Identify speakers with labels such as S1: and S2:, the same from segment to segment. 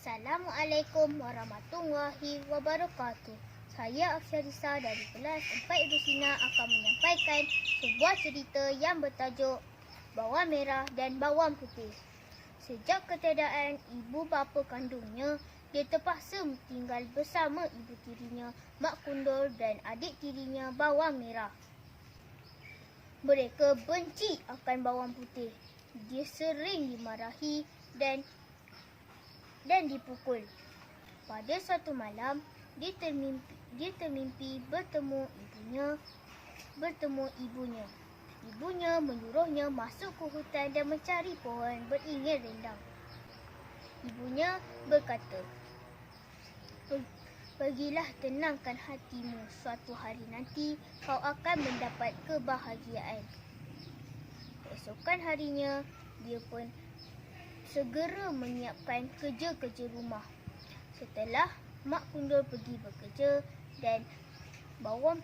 S1: Assalamualaikum warahmatullahi wabarakatuh. Saya Afsyarisa dari kelas 4 Ibu Sina akan menyampaikan sebuah cerita yang bertajuk Bawang Merah dan Bawang Putih. Sejak ketiadaan ibu bapa kandungnya, dia terpaksa tinggal bersama ibu tirinya Mak Kundul dan adik tirinya Bawang Merah. Mereka benci akan bawang putih. Dia sering dimarahi dan dipukul. Pada suatu malam, dia termimpi bertemu ibunya. Ibunya menyuruhnya masuk ke hutan dan mencari pohon beringin rindang. Ibunya berkata, "Pergilah tenangkan hatimu, suatu hari nanti kau akan mendapat kebahagiaan." Esokan harinya, dia pun segera menyiapkan kerja-kerja rumah. Setelah Mak Kundul pergi bekerja dan bawang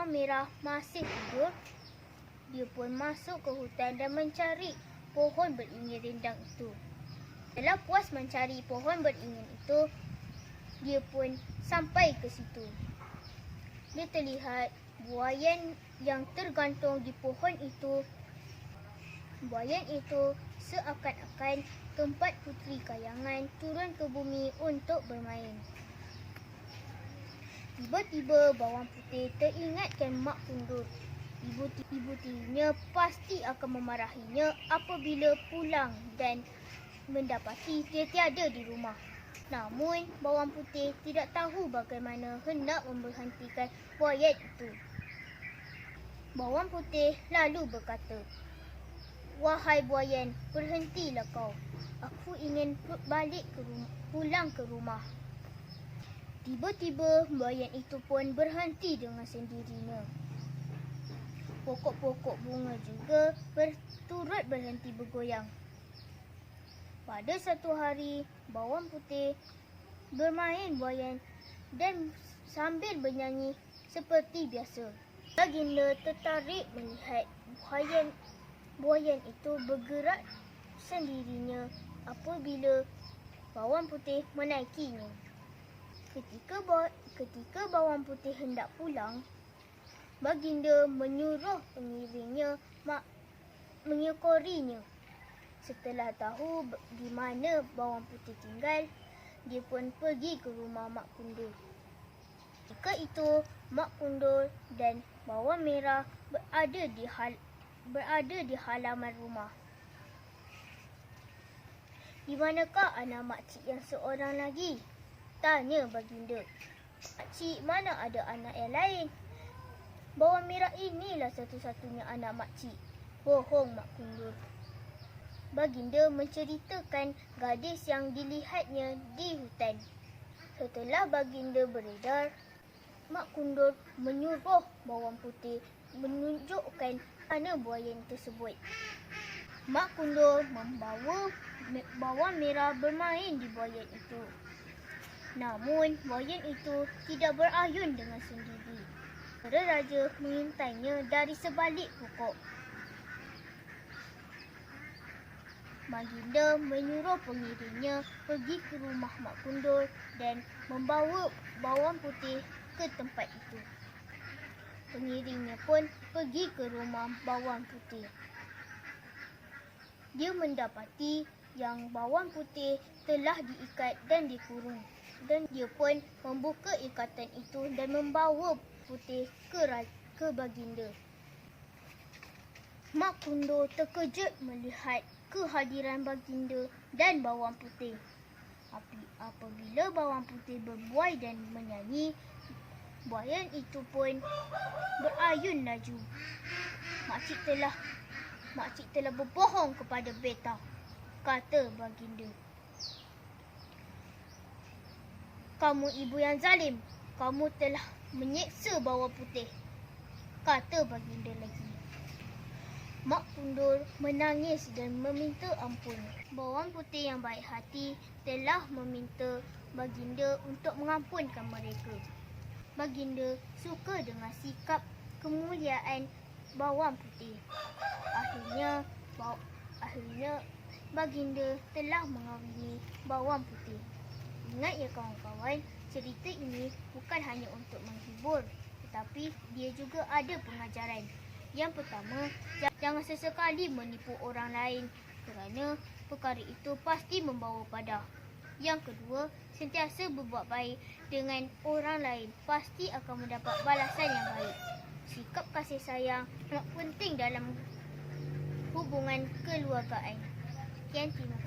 S1: merah masih tidur, dia pun masuk ke hutan dan mencari pohon beringin rindang itu. Setelah puas mencari pohon beringin itu, dia pun sampai ke situ. Dia terlihat buaian yang tergantung di pohon itu. Buaian itu seakan-akan tempat puteri kayangan turun ke bumi untuk bermain. Tiba-tiba bawang putih teringatkan Mak Kundul. Ibu tirinya pasti akan memarahinya apabila pulang dan mendapati dia tiada di rumah. Namun, bawang putih tidak tahu bagaimana hendak memberhentikan buaian itu. Bawang putih lalu berkata, "Wahai buaian, berhentilah kau. Aku ingin pulang ke rumah." Tiba-tiba buaian itu pun berhenti dengan sendirinya. Pokok-pokok bunga juga turut berhenti bergoyang. Pada satu hari, bawang putih bermain buaian dan sambil bernyanyi seperti biasa. Baginda tertarik melihat buaian itu bergerak sendirinya apabila bawang putih menaikinya. Ketika bawang putih hendak pulang, baginda menyuruh pengiringnya mengekorinya. Setelah tahu di mana bawang putih tinggal, dia pun pergi ke rumah Mak Kundul. Ketika itu, Mak Kundul dan bawang merah berada di halaman rumah. "Di manakah anak makcik yang seorang lagi?" tanya baginda. "Makcik mana ada anak yang lain? Bawang merah inilah satu-satunya anak makcik," bohong Mak Kundul. Baginda menceritakan gadis yang dilihatnya di hutan. Setelah baginda beredar, Mak Kundul menyuruh bawang putih menunjukkan mana buaian tersebut. Mak Kundul membawa bawang merah bermain di buaian itu. Namun, buaian itu tidak berayun dengan sendiri. Raja mengintainya dari sebalik pokok. Baginda menyuruh pengiringnya pergi ke rumah Mak Kundul dan membawa bawang putih ke tempat itu. Pengiringnya pun pergi ke rumah bawang putih. Dia mendapati yang bawang putih telah diikat dan dikurung. Dan dia pun membuka ikatan itu dan membawa putih ke baginda. Mak Kundul terkejut melihat kehadiran baginda dan bawang putih. Apabila bawang putih berbuai dan menyanyi, buaian itu pun berayun laju. Makcik telah berbohong kepada beta," kata baginda. "Kamu ibu yang zalim. Kamu telah menyeksa bawang putih," kata baginda lagi. Mak Kundul menangis dan meminta ampun. Bawang putih yang baik hati telah meminta baginda untuk mengampunkan mereka. Baginda suka dengan sikap kemuliaan bawang putih. Akhirnya baginda telah mengawini bawang putih. Ingat ya kawan-kawan, cerita ini bukan hanya untuk menghibur, tetapi dia juga ada pengajaran. Yang pertama, jangan sesekali menipu orang lain kerana perkara itu pasti membawa padah. Yang kedua, sentiasa berbuat baik dengan orang lain pasti akan mendapat balasan yang baik. Sikap kasih sayang sangat penting dalam hubungan keluargaan. Sekian, terima kasih.